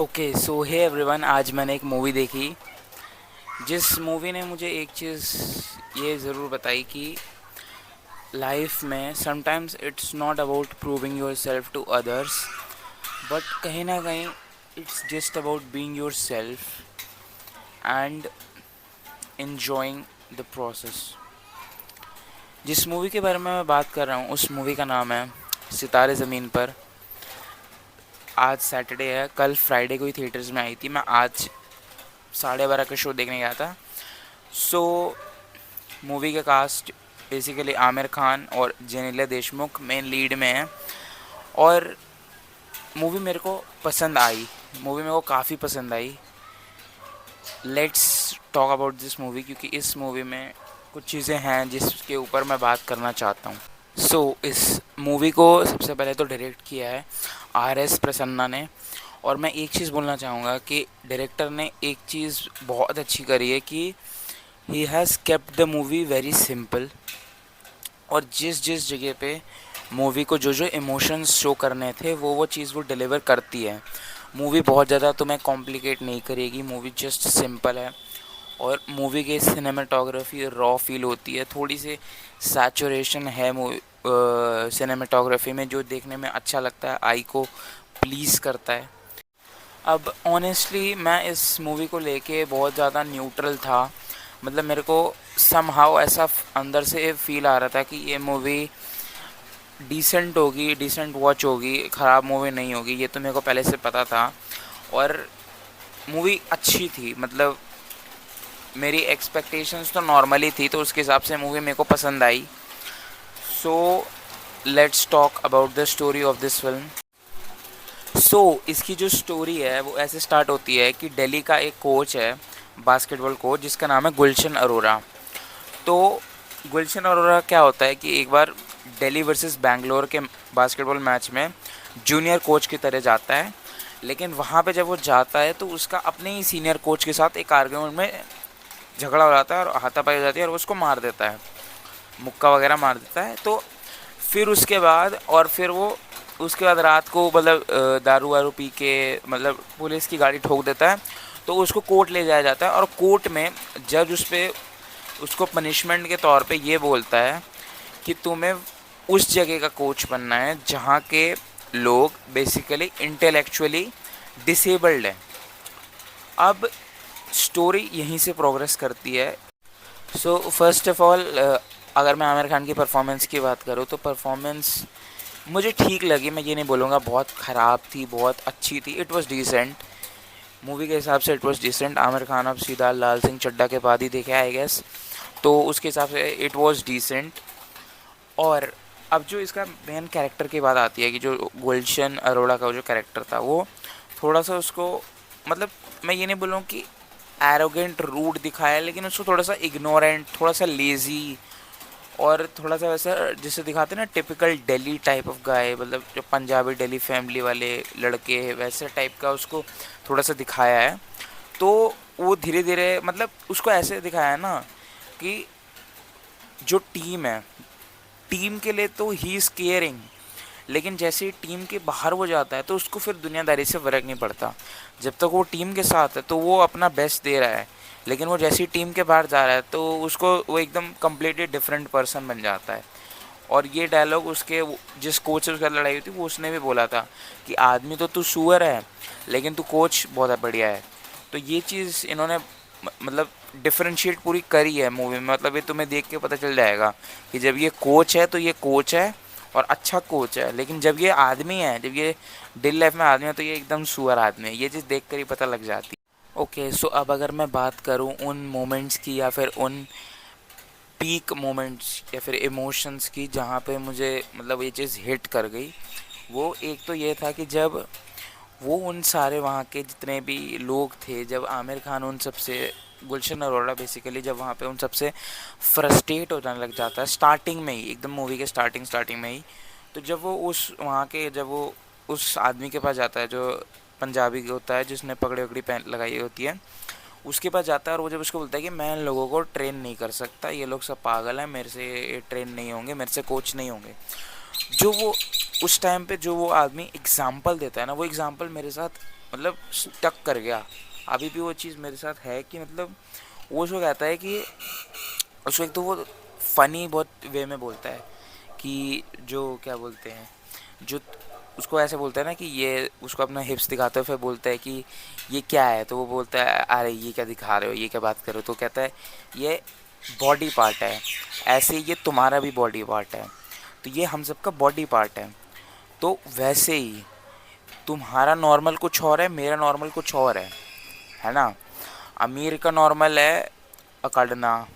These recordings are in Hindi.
ओके सो हे एवरीवन, आज मैंने एक मूवी देखी जिस मूवी ने मुझे एक चीज़ ये ज़रूर बताई कि लाइफ में sometimes it's not about proving yourself to others, but कहीं ना कहीं it's just about being yourself and enjoying the process. जिस मूवी के बारे में मैं बात कर रहा हूँ उस मूवी का नाम है सितारे ज़मीन पर। आज सैटरडे है, कल फ्राइडे को ही थिएटर्स में आई थी। मैं आज 12:30 का शो देखने गया था। सो मूवी का कास्ट बेसिकली आमिर खान और जेनेलिया देशमुख मेन लीड में है और मूवी मेरे को पसंद आई। मूवी मेरे को काफ़ी पसंद आई। Let's talk about this movie, क्योंकि इस मूवी में कुछ चीज़ें हैं जिसके ऊपर मैं बात करना चाहता हूँ। इस मूवी को सबसे पहले तो डायरेक्ट किया है RS प्रसन्ना ने। और मैं एक चीज़ बोलना चाहूँगा कि डायरेक्टर ने एक चीज़ बहुत अच्छी करी है कि he has kept the movie very simple. और जिस जिस जगह पे मूवी को जो जो इमोशंस शो करने थे वो चीज़ वो डिलीवर करती है। मूवी बहुत ज़्यादा तुम्हें कॉम्प्लिकेट नहीं करेगी, मूवी जस्ट सिंपल है। और मूवी की सिनेमाटोग्राफी रॉ फील होती है, थोड़ी सी सैचुरेशन है सिनेमाटोग्राफी में जो देखने में अच्छा लगता है, आई को प्लीज़ करता है। अब ऑनेस्टली मैं इस मूवी को लेके बहुत ज़्यादा न्यूट्रल था। मतलब मेरे को समहाउ ऐसा अंदर से फील आ रहा था कि ये मूवी डिसेंट होगी, डिसेंट वॉच होगी, ख़राब मूवी नहीं होगी, ये तो मेरे को पहले से पता था। और मूवी अच्छी थी, मतलब मेरी एक्सपेक्टेशंस तो नॉर्मली थी, तो उसके हिसाब से मूवी मेरे को पसंद आई। So let's talk about the story of this film. इसकी जो स्टोरी है वो ऐसे स्टार्ट होती है कि दिल्ली का एक कोच है, बास्केटबॉल कोच, जिसका नाम है गुलशन अरोरा। तो गुलशन अरोरा क्या होता है कि एक बार दिल्ली वर्सेस बैंगलोर के बास्केटबॉल मैच में जूनियर कोच की तरह जाता है। लेकिन वहाँ पे जब वो जाता है तो उसका अपने ही सीनियर कोच के साथ एक आर्ग्यूमेंट में झगड़ा हो जाता है और हाथापाई हो जाती है और उसको मार देता है, मुक्का वगैरह मार देता है। तो फिर वो उसके बाद रात को मतलब दारू वारू पी के मतलब पुलिस की गाड़ी ठोक देता है। तो उसको कोर्ट ले जाया जाता है और कोर्ट में जज उसको पनिशमेंट के तौर पे ये बोलता है कि तुम्हें उस जगह का कोच बनना है जहाँ के लोग बेसिकली इंटेलेक्चुअली डिसेबल्ड हैं। अब स्टोरी यहीं से प्रोग्रेस करती है। फर्स्ट ऑफ ऑल अगर मैं आमिर खान की परफॉर्मेंस की बात करूँ तो परफॉर्मेंस मुझे ठीक लगी। मैं ये नहीं बोलूँगा बहुत ख़राब थी, बहुत अच्छी थी। इट वाज डिसेंट, मूवी के हिसाब से it was decent. Aamir Khan अब सीधा लाल सिंह चड्ढा के बाद ही देखे आई गेस, तो उसके हिसाब से इट वाज डिसेंट। और अब जो इसका मेन कैरेक्टर की बात आती है कि जो गुलशन अरोड़ा का जो कैरेक्टर था वो थोड़ा सा उसको मतलब मैं ये नहीं बोलूँ कि एरोगेंट रूड दिखाया, लेकिन उसको थोड़ा सा इग्नोरेंट, थोड़ा सा लेज़ी और थोड़ा सा वैसा जिसे दिखाते हैं ना typical Delhi type of guy, मतलब जो पंजाबी दिल्ली फैमिली वाले लड़के हैं वैसे टाइप का उसको थोड़ा सा दिखाया है। तो वो धीरे धीरे मतलब उसको ऐसे दिखाया है ना कि जो टीम है, टीम के लिए तो ही इज़ केयरिंग, लेकिन जैसे ही टीम के बाहर वो जाता है तो उसको फिर दुनियादारी से फ़र्क नहीं पड़ता। जब तक वो टीम के साथ है तो वो अपना बेस्ट दे रहा है, लेकिन वो जैसे ही टीम के बाहर जा रहा है तो उसको वो एकदम कम्प्लीटली डिफरेंट पर्सन बन जाता है। और ये डायलॉग उसके जिस कोच से उसका लड़ाई हुई थी वो उसने भी बोला था कि आदमी तो तू सुअर है लेकिन तू कोच बहुत बढ़िया है। तो ये चीज़ इन्होंने मतलब डिफरेंशिएट पूरी करी है मूवी में। मतलब ये तुम्हें देख के पता चल जाएगा कि जब ये कोच है तो ये कोच है और अच्छा कोच है, लेकिन जब ये आदमी है, जब ये रियल लाइफ में आदमी है तो ये एकदम सुअर आदमी है। ये चीज़ देख कर ही पता लग जाती है। ओके अब अगर मैं बात करूँ उन मोमेंट्स की या फिर उन पीक मोमेंट्स या फिर इमोशंस की जहाँ पे मुझे मतलब ये चीज़ हिट कर गई, वो एक तो ये था कि जब वो उन सारे वहाँ के जितने भी लोग थे, जब आमिर खान उन सबसे गुलशन अरोड़ा बेसिकली जब वहाँ पे उन सबसे फ्रस्ट्रेट हो जाने लग जाता है स्टार्टिंग में ही, एकदम मूवी के स्टार्टिंग में ही। तो जब वो जब वो उस आदमी के पास जाता है जो पंजाबी होता है जिसने पगड़ी वगड़ी पहन लगाई होती है, उसके पास जाता है और वो जब उसको बोलता है कि मैं इन लोगों को ट्रेन नहीं कर सकता, ये लोग सब पागल हैं, मेरे से ये ट्रेन नहीं होंगे, मेरे से कोच नहीं होंगे। जो वो उस टाइम पे जो वो आदमी एग्ज़ाम्पल देता है ना, वो एग्ज़ाम्पल मेरे साथ मतलब स्टक कर गया। अभी भी वो चीज़ मेरे साथ है कि मतलब वो उसको कहता है कि उसको एक तो वो फ़नी बहुत वे में बोलता है कि जो क्या बोलते हैं, जो उसको ऐसे बोलता है ना कि ये उसको अपना हिप्स दिखाता है, फिर बोलता है कि ये क्या है, तो वो बोलता है अरे ये क्या दिखा रहे हो, ये क्या बात कर रहे हो, तो कहता है ये बॉडी पार्ट है, ऐसे ये तुम्हारा भी बॉडी पार्ट है, तो ये हम सबका बॉडी पार्ट है। तो वैसे ही तुम्हारा नॉर्मल कुछ और है, मेरा नॉर्मल कुछ और है ना। अमीर का नॉर्मल है अकड़ना,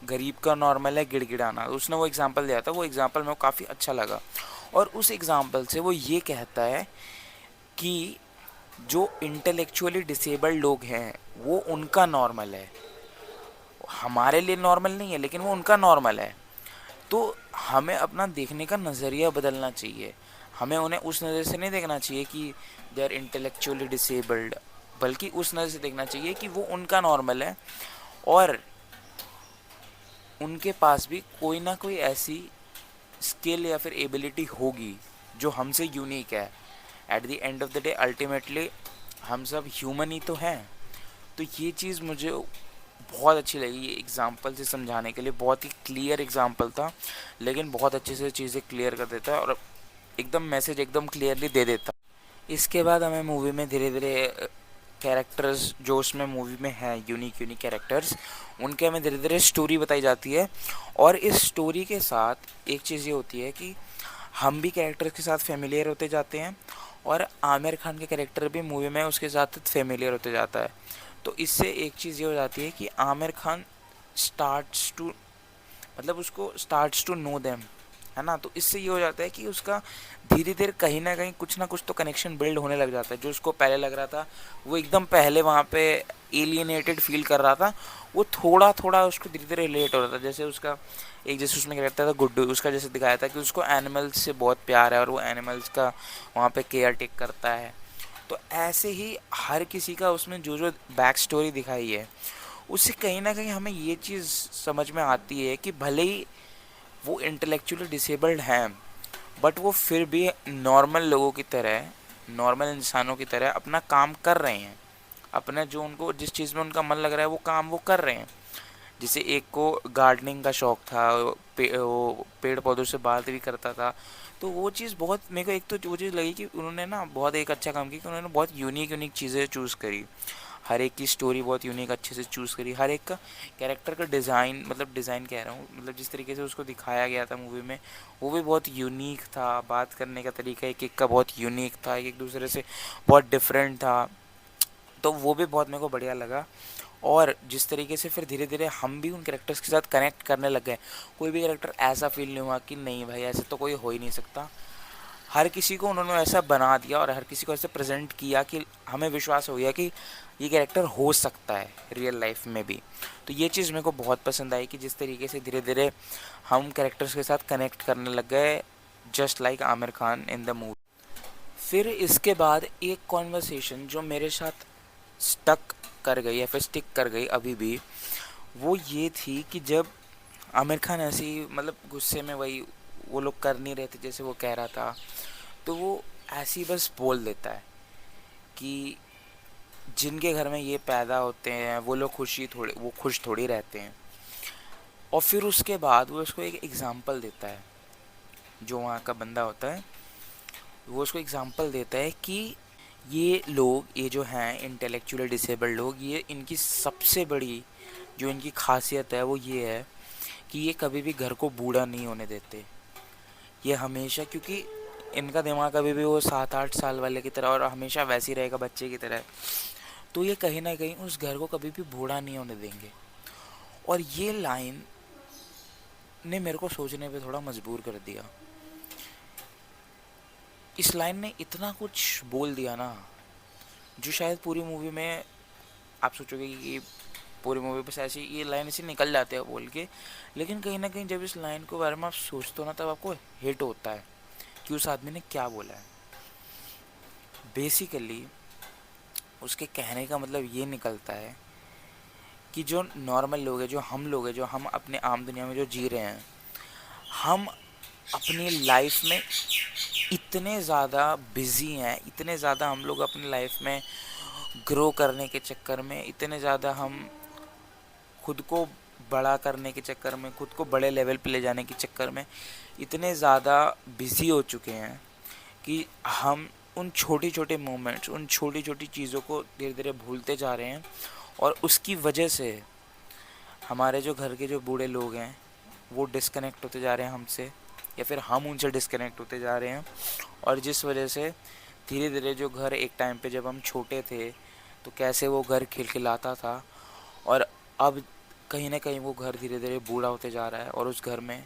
गरीब का नॉर्मल है गिड़गिड़ाना। उसने वो एग्जांपल दिया था, वो एग्जांपल मेरे को काफ़ी अच्छा लगा। और उस एग्जांपल से वो ये कहता है कि जो इंटेलेक्चुअली डिसेबल्ड लोग हैं वो उनका नॉर्मल है, हमारे लिए नॉर्मल नहीं है, लेकिन वो उनका नॉर्मल है। तो हमें अपना देखने का नज़रिया बदलना चाहिए। हमें उन्हें उस नज़र से नहीं देखना चाहिए कि दे आर इंटेलेक्चुअली डिसेबल्ड, बल्कि उस नज़र से देखना चाहिए कि वो उनका नॉर्मल है और उनके पास भी कोई ना कोई ऐसी स्किल या फिर एबिलिटी होगी जो हमसे यूनिक है। At the end of the day ultimately हम सब ह्यूमन ही तो हैं। तो ये चीज़ मुझे बहुत अच्छी लगी, ये एग्जाम्पल से समझाने के लिए। बहुत ही क्लियर एग्जाम्पल था, लेकिन बहुत अच्छे से चीज़ें क्लियर कर देता है और एकदम मैसेज एकदम क्लियरली दे देता। इसके बाद हमें मूवी में धीरे धीरे कैरेक्टर्स जो उसमें मूवी में हैं, यूनिक यूनिक कैरेक्टर्स, उनके हमें धीरे धीरे स्टोरी बताई जाती है। और इस स्टोरी के साथ एक चीज़ ये होती है कि हम भी कैरेक्टर्स के साथ फेमिलियर होते जाते हैं और आमिर खान के कैरेक्टर भी मूवी में उसके साथ फेमिलियर होते जाता है। तो इससे एक चीज़ ये हो जाती है कि आमिर खान स्टार्ट्स टू मतलब उसको स्टार्ट्स टू नो देम, है ना। तो इससे ये हो जाता है कि उसका धीरे धीरे कहीं ना कहीं कुछ ना कुछ तो कनेक्शन बिल्ड होने लग जाता है। जो उसको पहले लग रहा था वो एकदम पहले वहाँ पे एलियनेटेड फील कर रहा था, वो थोड़ा थोड़ा उसको धीरे धीरे रिलेट हो रहा था। जैसे उसका एक जैसे उसमें क्या रहता था गुड्डू, उसका जैसे दिखाया था कि उसको एनिमल्स से बहुत प्यार है और वो एनिमल्स का वहाँ पे केयर टेक करता है। तो ऐसे ही हर किसी का उसमें जो जो बैक स्टोरी दिखाई है उससे कहीं ना कहीं हमें ये चीज़ समझ में आती है कि भले ही वो इंटेलेक्चुअली डिसेबल्ड हैं बट वो फिर भी नॉर्मल लोगों की तरह, नॉर्मल इंसानों की तरह अपना काम कर रहे हैं। अपना जो उनको जिस चीज़ में उनका मन लग रहा है वो काम वो कर रहे हैं। जैसे एक को गार्डनिंग का शौक़ था, वो पेड़ पौधों से बात भी करता था। तो वो चीज़ बहुत मेरे को एक तो वो चीज़ लगी कि उन्होंने ना बहुत एक अच्छा काम किया कि उन्होंने बहुत यूनिक यूनिक चीज़ें चूज़ करी। हर एक की स्टोरी बहुत यूनिक अच्छे से चूज़ करी। हर एक का कैरेक्टर का डिज़ाइन, मतलब डिज़ाइन कह रहा हूँ, मतलब जिस तरीके से उसको दिखाया गया था मूवी में वो भी बहुत यूनिक था। बात करने का तरीका एक एक का बहुत यूनिक था, एक दूसरे से बहुत डिफरेंट था। तो वो भी बहुत मेरे को बढ़िया लगा। और जिस तरीके से फिर धीरे धीरे हम भी उन कैरेक्टर्स के साथ कनेक्ट करने लग गए। कोई भी कैरेक्टर ऐसा फील नहीं हुआ कि नहीं भाई ऐसे तो कोई हो ही नहीं सकता। हर किसी को उन्होंने ऐसा बना दिया और हर किसी को ऐसे प्रेजेंट किया कि हमें विश्वास हो गया कि ये कैरेक्टर हो सकता है रियल लाइफ में भी। तो ये चीज़ मेरे को बहुत पसंद आई कि जिस तरीके से धीरे धीरे हम कैरेक्टर्स के साथ कनेक्ट करने लग गए, just like Aamir Khan in the movie. फिर इसके बाद एक कॉन्वर्सेशन जो मेरे साथ स्टक कर गई या फिर स्टिक कर गई अभी भी, वो ये थी कि जब आमिर खान ऐसी मतलब गुस्से में वही वो लोग कर नहीं रहे थे जैसे वो कह रहा था, तो वो ऐसी बस बोल देता है कि जिनके घर में ये पैदा होते हैं वो लोग खुश थोड़ी रहते हैं। और फिर उसके बाद वो उसको एक एग्ज़ाम्पल देता है, जो वहाँ का बंदा होता है वो उसको एग्ज़ाम्पल देता है कि ये लोग, ये जो हैं इंटेलेक्चुअली डिसेबल्ड लोग, ये इनकी सबसे बड़ी जो इनकी खासियत है वो ये है कि ये कभी भी घर को बूढ़ा नहीं होने देते। ये हमेशा, क्योंकि इनका दिमाग अभी भी वो 7-8 साल वाले की तरह और हमेशा वैसे ही रहेगा बच्चे की तरह, तो ये कहीं ना कहीं उस घर को कभी भी बूढ़ा नहीं होने देंगे। और ये लाइन ने मेरे को सोचने पे थोड़ा मजबूर कर दिया। इस लाइन ने इतना कुछ बोल दिया ना, जो शायद पूरी मूवी में आप सोचोगे कि पूरी मूवी बस ऐसी ये लाइन ऐसे निकल जाते हैं बोल के, लेकिन कहीं ना कहीं जब इस लाइन के बारे में आप सोचते हो ना तब आपको हिट होता है कि उस आदमी ने क्या बोला है। बेसिकली उसके कहने का मतलब ये निकलता है कि जो नॉर्मल लोग हैं, जो हम लोग हैं, जो हम अपने आम दुनिया में जो जी रहे हैं, हम अपनी लाइफ में इतने ज़्यादा बिज़ी हैं, इतने ज़्यादा हम लोग अपनी लाइफ में ग्रो करने के चक्कर में, इतने ज़्यादा हम खुद को बड़ा करने के चक्कर में, खुद को बड़े लेवल पे ले जाने के चक्कर में इतने ज़्यादा बिजी हो चुके हैं कि हम उन छोटी छोटे मोमेंट्स, उन छोटी छोटी चीज़ों को धीरे धीरे भूलते जा रहे हैं। और उसकी वजह से हमारे जो घर के जो बूढ़े लोग हैं वो डिस्कनेक्ट होते जा रहे हैं हमसे, या फिर हम उनसे डिस्कनेक्ट होते जा रहे हैं। और जिस वजह से धीरे धीरे जो घर एक टाइम पे जब हम छोटे थे तो कैसे वो घर खिलखिलाता था, और अब कहीं ना कहीं वो घर धीरे धीरे बूढ़ा होते जा रहा है और उस घर में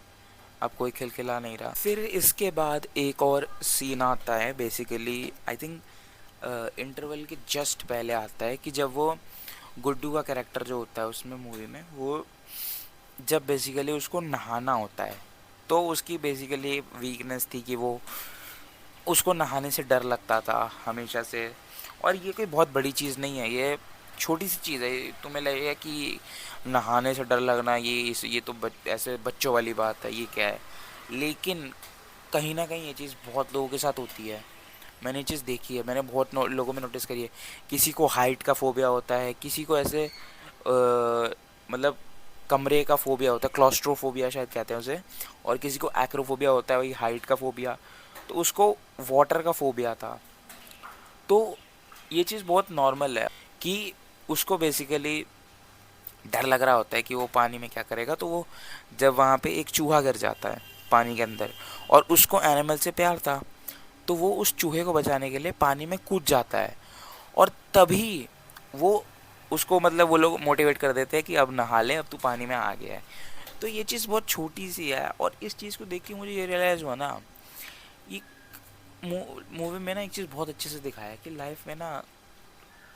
अब कोई खिलखिला नहीं रहा। फिर इसके बाद एक और सीन आता है, बेसिकली आई थिंक इंटरवल के जस्ट पहले आता है, कि जब वो गुड्डू का कैरेक्टर जो होता है उसमें मूवी में, वो जब बेसिकली उसको नहाना होता है तो उसकी बेसिकली वीकनेस थी कि वो उसको नहाने से डर लगता था हमेशा से। और ये कोई बहुत बड़ी चीज़ नहीं है, ये छोटी सी चीज़ है। तुम्हें लगेगा कि नहाने से डर लगना ये तो ऐसे बच्चों वाली बात है, ये क्या है, लेकिन कहीं ना कहीं ये चीज़ बहुत लोगों के साथ होती है। मैंने ये चीज़ देखी है, मैंने बहुत लोगों में नोटिस करी है। किसी को हाइट का फोबिया होता है, किसी को ऐसे मतलब कमरे का फोबिया होता है, क्लॉस्ट्रोफोबिया शायद कहते हैं उसे, और किसी को एक्रोफोबिया होता है, वही हाइट का फोबिया, तो उसको वाटर का फोबिया था। तो ये चीज़ बहुत नॉर्मल है कि उसको बेसिकली डर लग रहा होता है कि वो पानी में क्या करेगा। तो वो जब वहाँ पे एक चूहा गिर जाता है पानी के अंदर और उसको एनिमल से प्यार था, तो वो उस चूहे को बचाने के लिए पानी में कूद जाता है, और तभी वो उसको मतलब वो लोग मोटिवेट कर देते हैं कि अब नहा ले, अब तू पानी में आ गया है। तो ये चीज़ बहुत छोटी सी है, और इस चीज़ को देख के मुझे ये रियलाइज़ हुआ ना, ये मूवी में ना एक चीज़ बहुत अच्छे से दिखाया है कि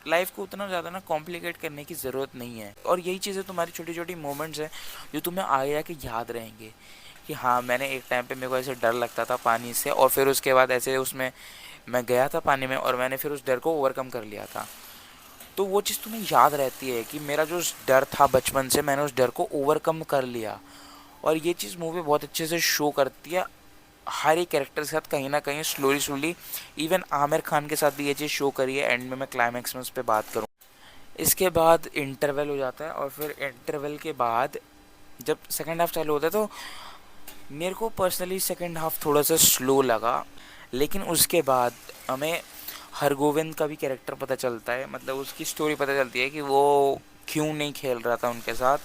लाइफ को उतना ज़्यादा ना कॉम्प्लिकेट करने की ज़रूरत नहीं है। और यही चीज़ें तुम्हारी छोटी छोटी मोमेंट्स हैं जो तुम्हें आगे आके याद रहेंगे कि हाँ, मैंने एक टाइम पे मेरे को ऐसे डर लगता था पानी से, और फिर उसके बाद ऐसे उसमें मैं गया था पानी में और मैंने फिर उस डर को ओवरकम कर लिया था। तो वो चीज़ तुम्हें याद रहती है कि मेरा जो डर था बचपन से, मैंने उस डर को ओवरकम कर लिया। और ये चीज़ मूवी बहुत अच्छे से शो करती है हर एक कैरेक्टर के साथ, कहीं ना कहीं slowly slowly. Even Aamir Khan के साथ भी ये चीज़ शो करी है। एंड में मैं क्लाइमैक्स में उस पर बात करूँ। इसके बाद इंटरवल हो जाता है, और फिर इंटरवल के बाद जब सेकेंड हाफ चालू होता है तो मेरे को पर्सनली सेकेंड हाफ थोड़ा सा स्लो लगा। लेकिन उसके बाद हमें हरगोविंद का भी कैरेक्टर पता चलता है, मतलब उसकी स्टोरी पता चलती है कि वो क्यों नहीं खेल रहा था उनके साथ।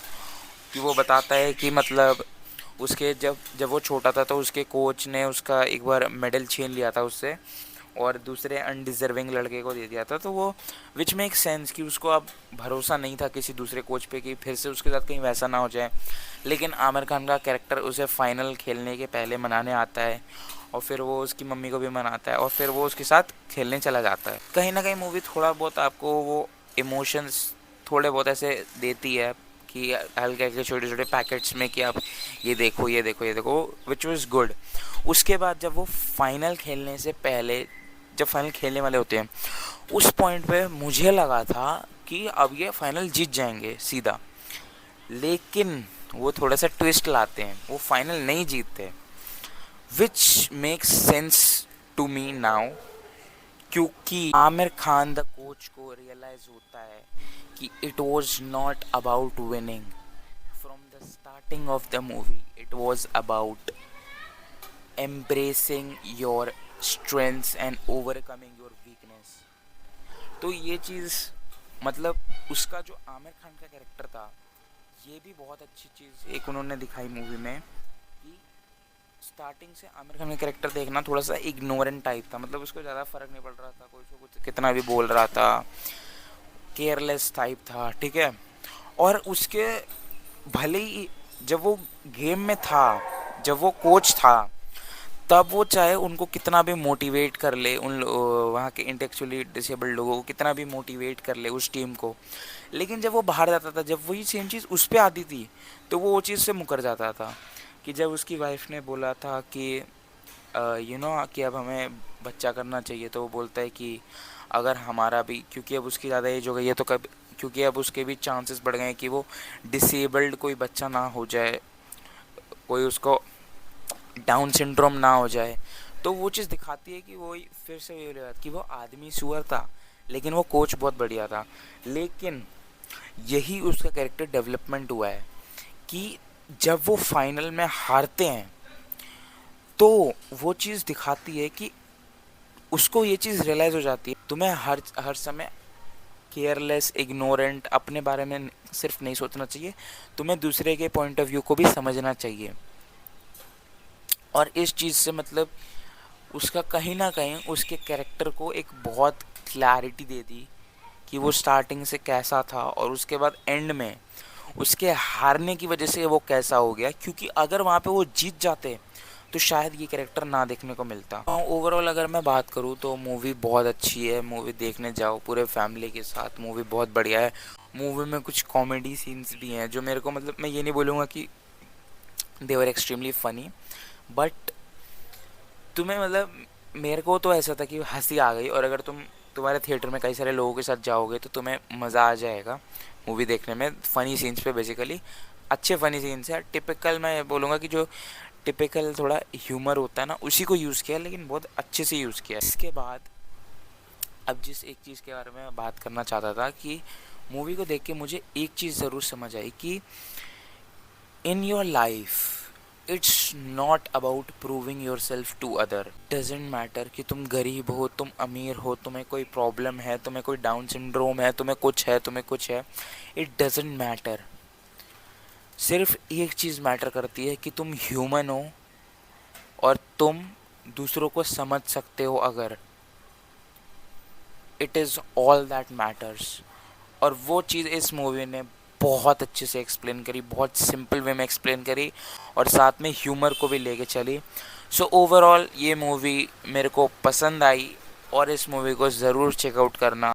कि वो बताता है कि मतलब उसके जब जब वो छोटा था तो उसके कोच ने उसका एक बार मेडल छीन लिया था उससे, और दूसरे अनडिज़र्विंग लड़के को दे दिया था। तो वो विच मेक सेंस कि उसको अब भरोसा नहीं था किसी दूसरे कोच पे कि फिर से उसके साथ कहीं वैसा ना हो जाए। लेकिन आमिर खान का कैरेक्टर उसे फाइनल खेलने के पहले मनाने आता है, और फिर वो उसकी मम्मी को भी मनाता है, और फिर वो उसके साथ खेलने चला जाता है। कहीं ना कहीं मूवी थोड़ा बहुत आपको वो इमोशंस थोड़े बहुत ऐसे देती है कि हल्के हल्के छोटे छोटे पैकेट्स में कि आप ये देखो ये देखो ये देखो, विच वॉज गुड। उसके बाद जब वो फाइनल खेलने से पहले, जब फाइनल खेलने वाले होते हैं, उस पॉइंट पे मुझे लगा था कि अब ये फाइनल जीत जाएंगे सीधा। लेकिन वो थोड़ा सा ट्विस्ट लाते हैं, वो फाइनल नहीं जीतते, which makes sense to me now. क्योंकि आमिर खान द कोच को रियलाइज होता है कि it was not about winning. From the starting of the movie it was about embracing your strengths and overcoming your weakness। तो ये चीज़ मतलब उसका जो आमिर खान का कैरेक्टर था, ये भी बहुत अच्छी चीज़ एक उन्होंने दिखाई मूवी में कि स्टार्टिंग से आमिर खान का कैरेक्टर देखना थोड़ा सा इग्नोरेंट टाइप था। मतलब उसको ज़्यादा फ़र्क नहीं पड़ रहा था, कोई उसको कुछ कितना भी बोल रहा था, केयरलेस टाइप था, ठीक है। और उसके भले ही जब वो गेम में था, जब वो कोच था, तब वो चाहे उनको कितना भी मोटिवेट कर ले, उन वहाँ के इंटेलेक्चुअली डिसेबल्ड लोगों को कितना भी मोटिवेट कर ले उस टीम को, लेकिन जब वो बाहर जाता था, जब वही सेम चीज़ उस पर आती थी, तो वो चीज़ से मुकर जाता था। कि जब उसकी वाइफ ने बोला था कि कि अब हमें बच्चा करना चाहिए, तो वो बोलता है कि अगर हमारा भी, क्योंकि अब उसकी ज़्यादा एज हो गई है, तो कब, क्योंकि अब उसके भी चांसेस बढ़ गए हैं कि वो डिसेबल्ड कोई बच्चा ना हो जाए, कोई उसको डाउन सिंड्रोम ना हो जाए। तो वो चीज़ दिखाती है कि वो फिर से ये बात कि वो आदमी सुअर था, लेकिन वो कोच बहुत बढ़िया था। लेकिन यही उसका कैरेक्टर डेवलपमेंट हुआ है कि जब वो फाइनल में हारते हैं तो वो चीज़ दिखाती है कि उसको ये चीज़ रियलाइज़ हो जाती है तुम्हें हर हर समय केयरलेस इग्नोरेंट अपने बारे में सिर्फ नहीं सोचना चाहिए, तुम्हें दूसरे के पॉइंट ऑफ व्यू को भी समझना चाहिए। और इस चीज़ से मतलब उसका कहीं ना कहीं उसके कैरेक्टर को एक बहुत क्लैरिटी दे दी कि वो स्टार्टिंग से कैसा था और उसके बाद एंड में उसके हारने की वजह से वो कैसा हो गया, क्योंकि अगर वहाँ पे वो जीत जाते तो शायद ये कैरेक्टर ना देखने को मिलता। ओवरऑल अगर मैं बात करूँ तो मूवी बहुत अच्छी है, मूवी देखने जाओ पूरे फैमिली के साथ, मूवी बहुत बढ़िया है। मूवी में कुछ कॉमेडी सीन्स भी हैं जो मेरे को मतलब मैं ये नहीं बोलूँगा कि दे वर एक्सट्रीमली फ़नी, बट तुम्हें मतलब मेरे को तो ऐसा था कि हंसी आ गई। और अगर तुम्हारे थिएटर में कई सारे लोगों के साथ जाओगे तो तुम्हें मज़ा आ जाएगा मूवी देखने में। फ़नी सीन्स पे बेसिकली अच्छे फ़नी सीन्स है। टिपिकल मैं बोलूँगा कि जो टिपिकल थोड़ा ह्यूमर होता है ना उसी को यूज़ किया, लेकिन बहुत अच्छे से यूज़ किया। इसके बाद अब जिस एक चीज़ के बारे में मैं बात करना चाहता था कि मूवी को देख के मुझे एक चीज़ ज़रूर समझ आई कि in your life it's not about proving yourself to other. Doesn't matter कि तुम गरीब हो, तुम अमीर हो, तुम्हें कोई प्रॉब्लम है, तुम्हें कोई डाउन सिंड्रोम है, तुम्हें कुछ है, तुम्हें कुछ है, इट डजेंट मैटर। सिर्फ एक चीज़ मैटर करती है कि तुम ह्यूमन हो और तुम दूसरों को समझ सकते हो। अगर it is all that matters. और वो चीज़ इस मूवी ने बहुत अच्छे से एक्सप्लेन करी, बहुत सिंपल वे में एक्सप्लेन करी और साथ में ह्यूमर को भी लेके चली। सो ओवरऑल ये मूवी मेरे को पसंद आई और इस मूवी को ज़रूर चेकआउट करना।